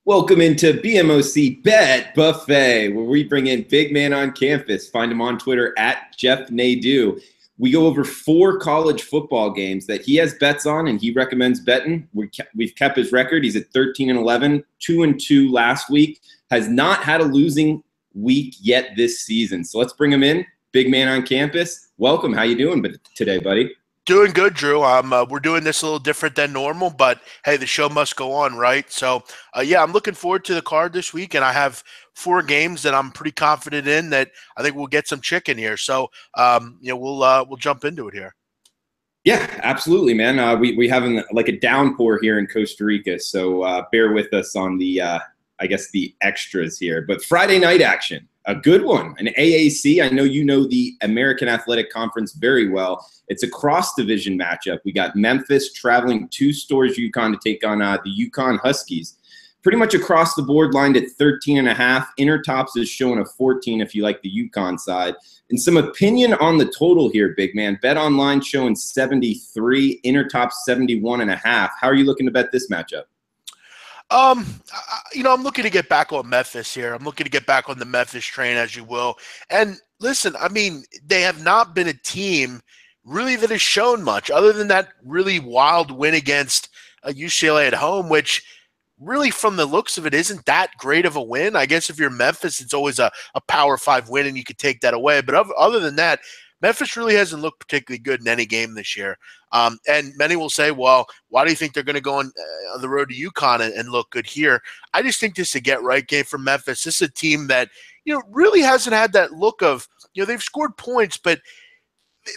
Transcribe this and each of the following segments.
Welcome into BMOC Bet Buffet, where we bring in big man on campus. Find him on Twitter at Jeff Nadeau. We go over 4 college football games that he has bets on and he recommends betting. We've kept his record. He's at 13-11, 2-2 last week. Has not had a losing week yet this season. So let's bring him in. Big man on campus. Welcome. How you doing today, buddy? Doing good, Drew. We're doing this a little different than normal, but hey, the show must go on, right? So, yeah, I'm looking forward to the card this week, and I have 4 games that I'm pretty confident in that I think we'll get some chicken here. So, we'll jump into it here. Yeah, absolutely, man. We having like a downpour here in Costa Rica, so bear with us on the I guess the extras here. But Friday night action, a good one, an AAC. I know you know the American Athletic Conference very well. It's a cross-division matchup. We got Memphis traveling to Storrs, UConn to take on the UConn Huskies. Pretty much across the board, lined at 13.5. Intertops is showing a 14 if you like the UConn side. And some opinion on the total here, big man. Bet Online showing 73, Intertops 71.5. How are you looking to bet this matchup? I'm looking to get back on Memphis here. I'm looking to get back on the Memphis train, as you will. And listen, I mean, they have not been a team really that has shown much other than that really wild win against UCLA at home, which really from the looks of it isn't that great of a win. I guess if you're Memphis, it's always a Power 5 win and you could take that away. But other than that, Memphis really hasn't looked particularly good in any game this year. And many will say, well, why do you think they're going to go on the road to UConn and look good here? I just think this is a get-right game for Memphis. This is a team that, really hasn't had that look of, they've scored points, but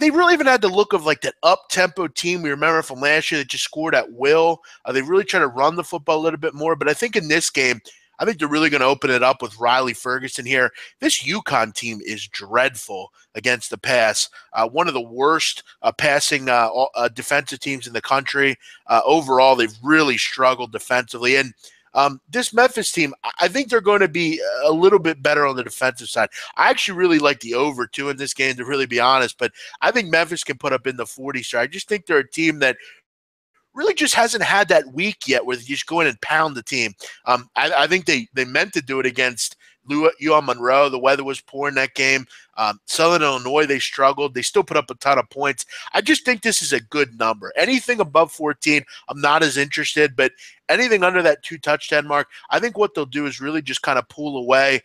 they really haven't had the look of like that up-tempo team we remember from last year that just scored at will. They really try to run the football a little bit more. But I think in this game, I think they're really going to open it up with Riley Ferguson here. This UConn team is dreadful against the pass. One of the worst passing defensive teams in the country. Overall, they've really struggled defensively. And this Memphis team, I think they're going to be a little bit better on the defensive side. I actually really like the over, too, in this game, to really be honest. But I think Memphis can put up in the 40s. So I just think they're a team that really just hasn't had that week yet where they just go in and pound the team. I think they meant to do it against UL Monroe. The weather was poor in that game. Southern Illinois, they struggled. They still put up a ton of points. I just think this is a good number. Anything above 14, I'm not as interested, but anything under that 2-touchdown mark, I think what they'll do is really just kind of pull away,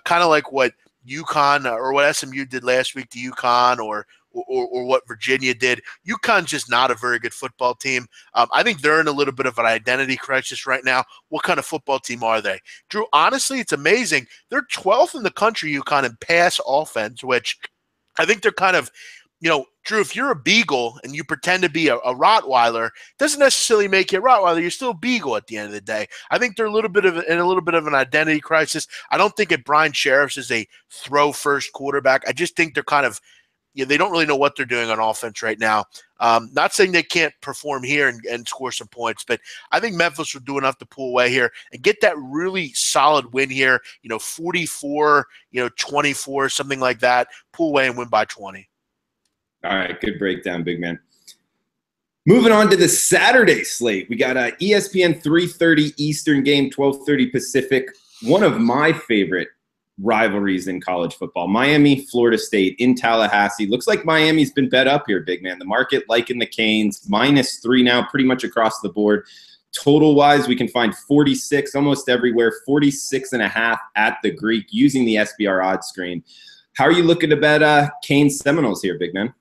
kind of like what UConn or what SMU did last week to UConn or what Virginia did. UConn's just not a very good football team. I think they're in a little bit of an identity crisis right now. What kind of football team are they? Drew, honestly, it's amazing. They're 12th in the country, UConn, in pass offense, which I think they're kind of, Drew, if you're a Beagle and you pretend to be a Rottweiler, doesn't necessarily make you a Rottweiler. You're still a Beagle at the end of the day. I think they're in a little bit of an identity crisis. I don't think Brian Sheriffs is a throw-first quarterback. I just think they're kind of, they don't really know what they're doing on offense right now. Not saying they can't perform here and score some points, but I think Memphis will do enough to pull away here and get that really solid win here, 44, 24, something like that, pull away and win by 20. All right, good breakdown, big man. Moving on to the Saturday slate, we got ESPN 3:30 Eastern game, 12:30 Pacific. One of my favorite rivalries in college football. Miami, Florida State in Tallahassee. Looks like Miami's been bet up here, big man. The market liking the Canes, -3 now, pretty much across the board. Total-wise, we can find 46 almost everywhere, 46.5 at the Greek using the SBR odds screen. How are you looking to bet Canes Seminoles here, big man?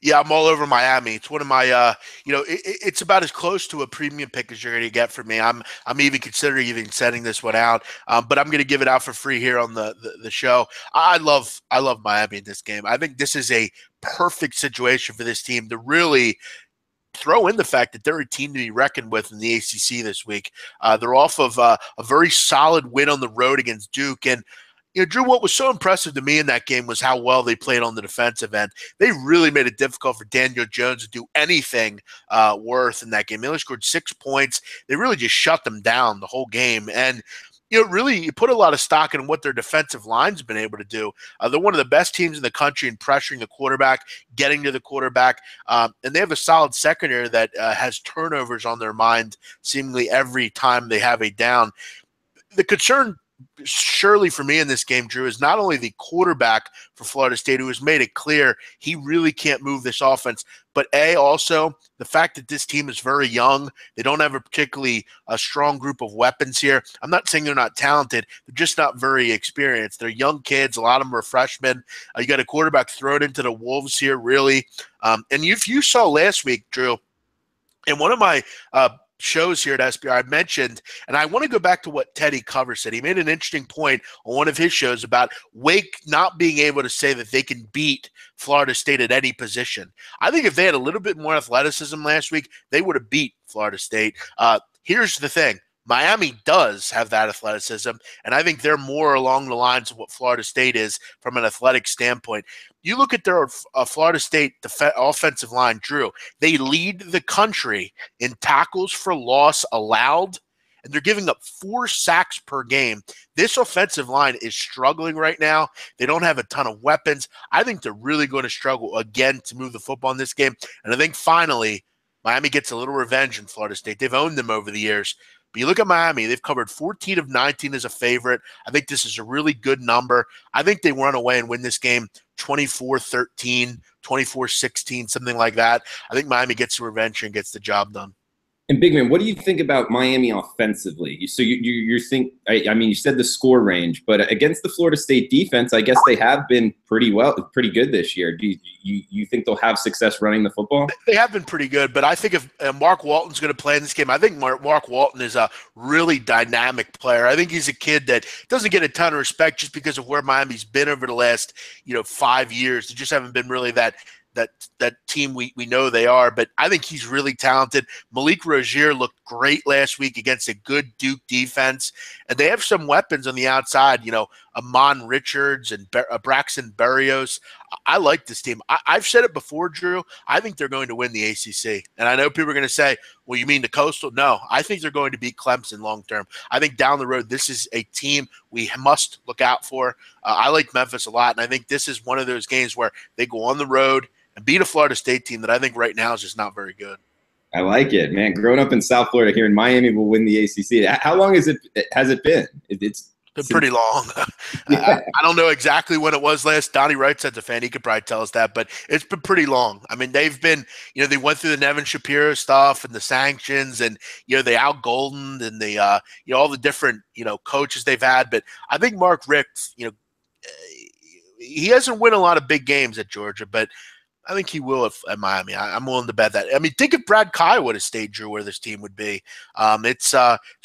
Yeah, I'm all over Miami. It's one of my, it's about as close to a premium pick as you're going to get from me. I'm even considering even sending this one out, but I'm going to give it out for free here on the show. I love Miami in this game. I think this is a perfect situation for this team to really throw in the fact that they're a team to be reckoned with in the ACC this week. They're off of a very solid win on the road against Duke, and Drew, what was so impressive to me in that game was how well they played on the defensive end. They really made it difficult for Daniel Jones to do anything worth in that game. They only scored 6 points. They really just shut them down the whole game. And, really you put a lot of stock in what their defensive line's been able to do. They're one of the best teams in the country in pressuring the quarterback, getting to the quarterback. And they have a solid secondary that has turnovers on their mind seemingly every time they have a down. the concern surely for me in this game, Drew, is not only the quarterback for Florida State, who has made it clear he really can't move this offense, but also the fact that this team is very young. They don't have a particularly strong group of weapons here. I'm not saying they're not talented. They're just not very experienced. They're young kids. A lot of them are freshmen. You got a quarterback thrown into the wolves here, really. And if you saw last week, Drew, in one of my shows here at SBR, I mentioned, and I want to go back to what Teddy Cover said. He made an interesting point on one of his shows about Wake not being able to say that they can beat Florida State at any position. I think if they had a little bit more athleticism last week, they would have beat Florida State. Here's the thing. Miami does have that athleticism, and I think they're more along the lines of what Florida State is from an athletic standpoint. You look at their Florida State offensive line, Drew, they lead the country in tackles for loss allowed, and they're giving up 4 sacks per game. This offensive line is struggling right now. They don't have a ton of weapons. I think they're really going to struggle again to move the football in this game, and I think finally Miami gets a little revenge in Florida State. They've owned them over the years. But you look at Miami, they've covered 14 of 19 as a favorite. I think this is a really good number. I think they run away and win this game 24-13, 24-16, something like that. I think Miami gets the revenge and gets the job done. And Big Man, what do you think about Miami offensively? So you think, I mean, you said the score range, but against the Florida State defense, I guess they have been pretty good this year. Do you think they'll have success running the football? They have been pretty good, but I think if Mark Walton's going to play in this game, I think Mark Walton is a really dynamic player. I think he's a kid that doesn't get a ton of respect just because of where Miami's been over the last 5 years. They just haven't been really that team we know they are, but I think he's really talented. Malik Rozier looked great last week against a good Duke defense, and they have some weapons on the outside, Amon Richards and Braxton Berrios. I like this team. I've said it before, Drew. I think they're going to win the ACC, and I know people are going to say, well, you mean the Coastal? No, I think they're going to beat Clemson long term. I think down the road, this is a team we must look out for. I like Memphis a lot, and I think this is one of those games where they go on the road and beat a Florida State team that I think right now is just not very good. I like it, man. Growing up in South Florida, here in Miami will win the ACC. How long has it been? It's been pretty long. I don't know exactly when it was last. Donnie Wright's a fan. He could probably tell us that, but it's been pretty long. I mean, they've been, they went through the Nevin Shapiro stuff and the sanctions and, they out-goldened and the, all the different, coaches they've had. But I think Mark Richt, he hasn't won a lot of big games at Georgia, but I think he will at Miami. I'm willing to bet that. I mean, think if Brad Kai would have stayed, Drew, where this team would be. It's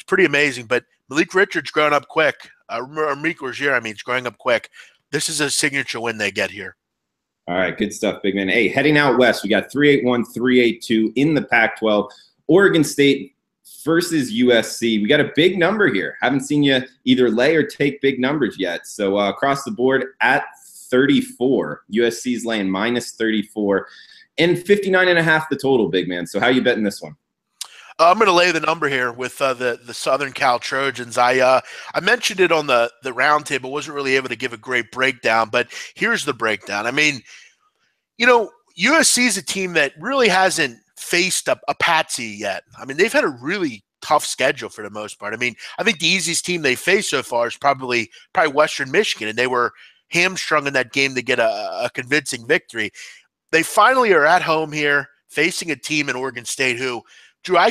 pretty amazing. But Malik Richards growing up quick. Malik Rozier, is growing up quick. This is a signature win they get here. All right, good stuff, Big Man. Hey, heading out west, we got 381, 382 in the Pac-12. Oregon State versus USC. We got a big number here. Haven't seen you either lay or take big numbers yet. So across the board at 34. USC's laying minus 34 and 59.5 the total, Big Man. So how you betting this one? I'm going to lay the number here with the Southern Cal Trojans. I mentioned it on the roundtable. Wasn't really able to give a great breakdown, but here's the breakdown. I mean, USC is a team that really hasn't faced a patsy yet. I mean, they've had a really tough schedule for the most part. I mean, I think the easiest team they faced so far is probably Western Michigan, and they were hamstrung in that game to get a convincing victory. They finally are at home here facing a team in Oregon State who, Drew, I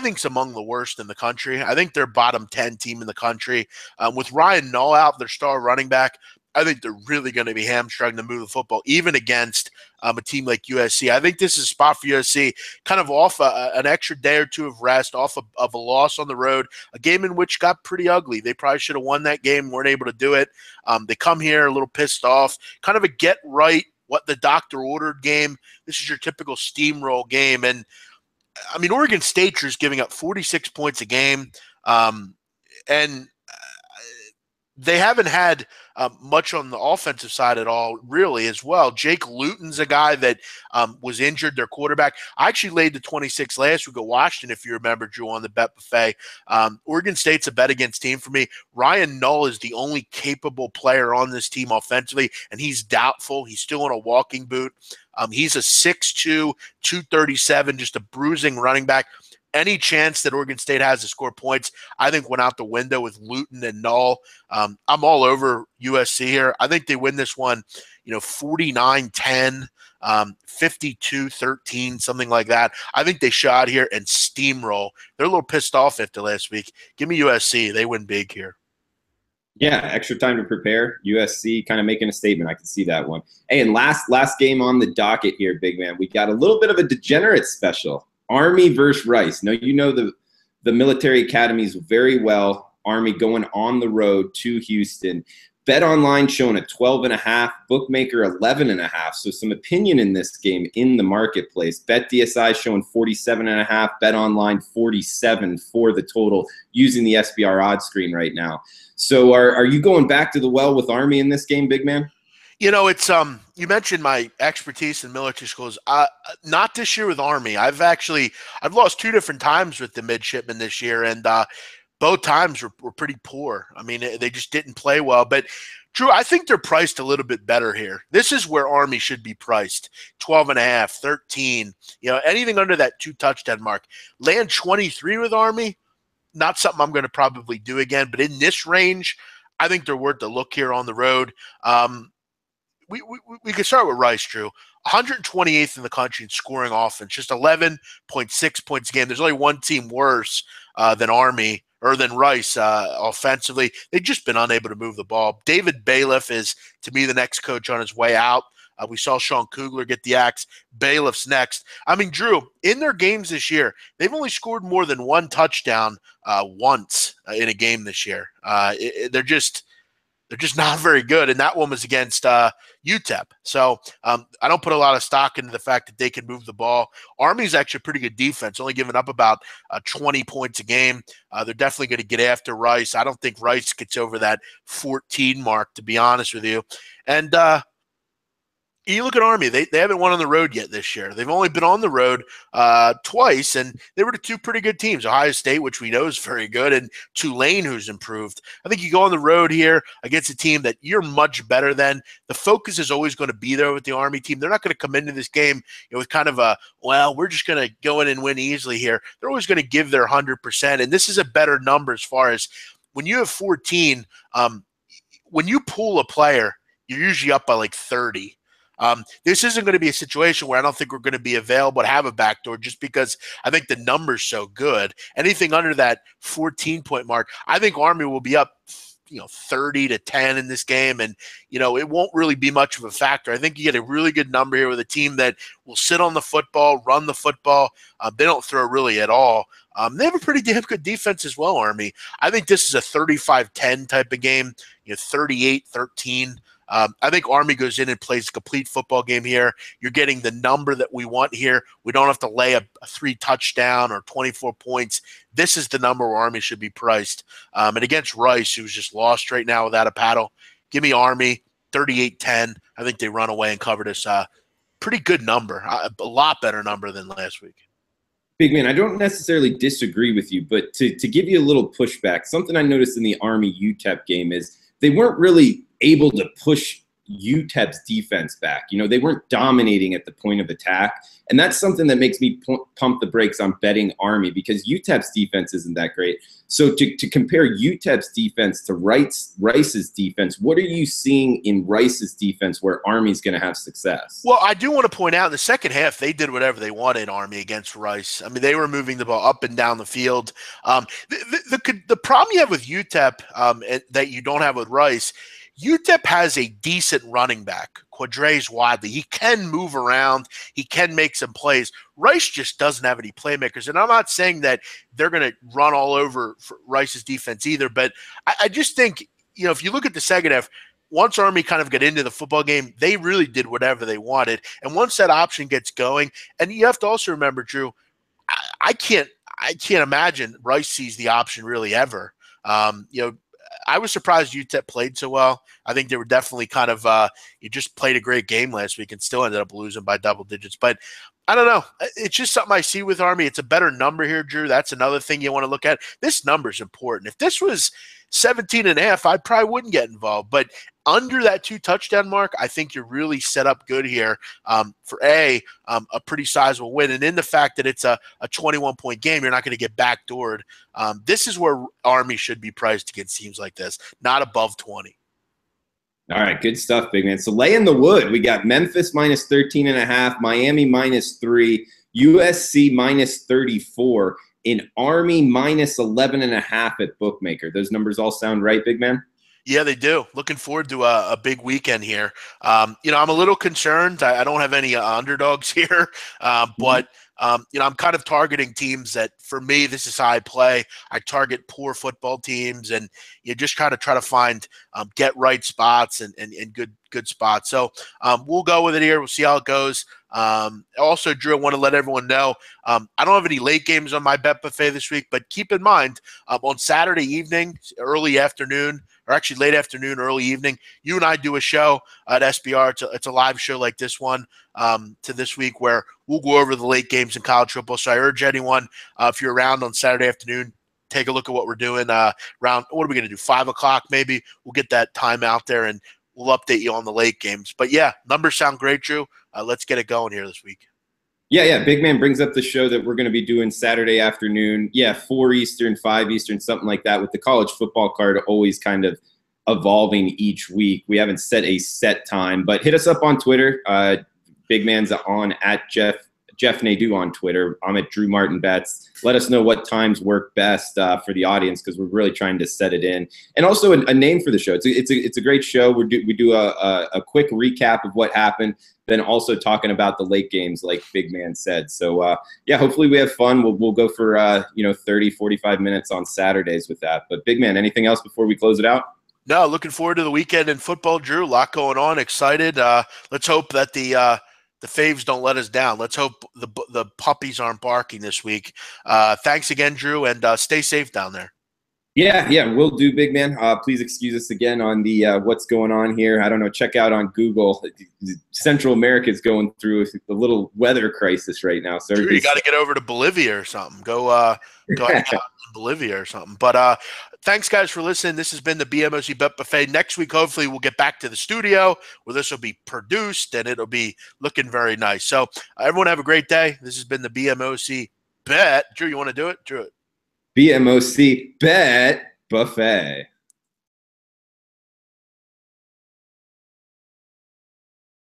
think is among the worst in the country. I think they're bottom 10 team in the country. With Ryan Null out, their star running back, I think they're really going to be hamstrung to move the football, even against a team like USC. I think this is a spot for USC, kind of off an extra day or two of rest, off of a loss on the road, a game in which got pretty ugly. They probably should have won that game, weren't able to do it. They come here a little pissed off, kind of a get right what the doctor ordered game. This is your typical steamroll game. And, I mean, Oregon State is giving up 46 points a game, and they haven't had much on the offensive side at all, really, as well. Jake Luton's a guy that was injured, their quarterback. I actually laid the 26 last week at Washington, if you remember, Drew, on the bet buffet. Oregon State's a bet against team for me. Ryan Null is the only capable player on this team offensively, and he's doubtful. He's still in a walking boot. He's a 6'2", 237, just a bruising running back. Any chance that Oregon State has to score points, I think went out the window with Luton and Null. I'm all over USC here. I think they win this one, 49-10. 52-13, something like that. I think they shot here and steamroll. They're a little pissed off after last week. Give me USC. They win big here. Yeah, extra time to prepare. USC kind of making a statement. I can see that one. Hey, and last game on the docket here, big man. We got a little bit of a degenerate special. Army versus Rice. Now, you know the military academies very well. Army going on the road to Houston. Bet Online showing a 12.5, bookmaker 11.5. So some opinion in this game in the marketplace. Bet DSI showing 47.5. Bet Online 47 for the total using the SBR odds screen right now. So are you going back to the well with Army in this game, big man? It's you mentioned my expertise in military schools. Not this year with Army. I've lost 2 different times with the midshipmen this year, and both times were pretty poor. I mean, they just didn't play well. But, Drew, I think they're priced a little bit better here. This is where Army should be priced, 12.5, 13, anything under that 2-touchdown mark. Land 23 with Army, not something I'm going to probably do again. But in this range, I think they're worth a look here on the road. We could start with Rice, Drew. 128th in the country in scoring offense, just 11.6 points a game. There's only one team worse than Army or than Rice offensively. They've just been unable to move the ball. David Bailiff is, to me, the next coach on his way out. We saw Sean Kugler get the axe. Bailiff's next. I mean, Drew, in their games this year, they've only scored more than 1 touchdown once in a game this year. They're just not very good, and that one was against UTEP. So I don't put a lot of stock into the fact that they can move the ball. Army's actually a pretty good defense, only giving up about 20 points a game. They're definitely going to get after Rice. I don't think Rice gets over that 14 mark, to be honest with you. And you look at Army, they haven't won on the road yet this year. They've only been on the road twice, and they were the 2 pretty good teams, Ohio State, which we know is very good, and Tulane, who's improved. I think you go on the road here against a team that you're much better than. The focus is always going to be there with the Army team. They're not going to come into this game with kind of we're just going to go in and win easily here. They're always going to give their 100%, and this is a better number as far as when you have 14, when you pull a player, you're usually up by like 30. This isn't going to be a situation where I don't think we're going to be available to have a backdoor just because I think the number's so good. Anything under that 14-point mark, I think Army will be up 30-10 in this game, and it won't really be much of a factor. I think you get a really good number here with a team that will sit on the football, run the football. They don't throw really at all. They have a pretty damn good defense as well, Army. I think this is a 35-10 type of game, 38-13. I think Army goes in and plays a complete football game here. You're getting the number that we want here. We don't have to lay a 3-touchdown or 24 points. This is the number where Army should be priced. And against Rice, who's just lost right now without a paddle, give me Army, 38-10. I think they run away and cover this pretty good number, a lot better number than last week. Big man, I don't necessarily disagree with you, but to give you a little pushback, something I noticed in the Army-UTEP game is they weren't really able to push UTEP's defense back. They weren't dominating at the point of attack. And that's something that makes me pump the brakes on betting Army because UTEP's defense isn't that great. So to compare UTEP's defense to Rice's defense, what are you seeing in Rice's defense where Army's going to have success? Well, I do want to point out in the second half, they did whatever they wanted, Army, against Rice. I mean, they were moving the ball up and down the field. The problem you have with UTEP that you don't have with Rice, UTEP has a decent running back, Quadres Wadley. He can move around. He can make some plays. Rice just doesn't have any playmakers. And I'm not saying that they're going to run all over Rice's defense either, but I just think, if you look at the second half, once Army kind of got into the football game, they really did whatever they wanted. And once that option gets going, and you have to also remember, Drew, I can't imagine Rice sees the option really ever. I was surprised UTEP played so well. I think they were definitely kind of you just played a great game last week and still ended up losing by double digits. But I don't know. It's just something I see with Army. It's a better number here, Drew. That's another thing you want to look at. This number is important. If this was 17.5, I probably wouldn't get involved. But under that 2-touchdown mark, I think you're really set up good here for a pretty sizable win. And in the fact that it's a 21-point game, you're not going to get backdoored. This is where Army should be priced against teams like this, not above 20. All right, good stuff, big man. So lay in the wood. We got Memphis minus 13.5, Miami minus 3, USC minus 34, and Army minus 11.5 at Bookmaker. Those numbers all sound right, big man? Yeah, they do. Looking forward to a big weekend here. I'm a little concerned. I don't have any underdogs here, but I'm kind of targeting teams that, for me, this is how I play. I target poor football teams, and you just try to find get right spots and good spots. So we'll go with it here. We'll see how it goes. Also, Drew, I want to let everyone know I don't have any late games on my bet buffet this week, but keep in mind on Saturday evening, early afternoon, or actually late afternoon, early evening, you and I do a show at SBR. It's a live show like this one to this week where we'll go over the late games in college football. So I urge anyone, if you're around on Saturday afternoon, take a look at what we're doing around, what are we going to do, 5 o'clock maybe? We'll get that time out there and we'll update you on the late games. But, yeah, numbers sound great, Drew. Let's get it going here this week. Yeah, Big Man brings up the show that we're going to be doing Saturday afternoon. 4 Eastern, 5 Eastern, something like that, with the college football card always kind of evolving each week. We haven't set a set time, but hit us up on Twitter. Big Man's on at Jeff Nadeau on Twitter. I'm at Drew Martin Bets. Let us know what times work best for the audience, because we're really trying to set it in. And also a name for the show. It's a great show. We do a quick recap of what happened, then also talking about the late games, like Big Man said. So, hopefully we have fun. We'll go for 30, 45 minutes on Saturdays with that. But Big Man, anything else before we close it out? No, looking forward to the weekend in football, Drew. A lot going on. Excited. Let's hope that the faves don't let us down. Let's hope the puppies aren't barking this week. Thanks again, Drew, and stay safe down there. Yeah, we'll do, Big Man. Please excuse us again on the what's going on here. I don't know. Check out on Google. Central America is going through a little weather crisis right now. So Drew, you got to get over to Bolivia or something. Go hang out in Bolivia or something. But thanks, guys, for listening. This has been the BMOC Bet Buffet. Next week, hopefully, we'll get back to the studio where this will be produced and it'll be looking very nice. So everyone have a great day. This has been the BMOC Bet. Drew, you want to do it? Drew. BMOC Bet Buffet.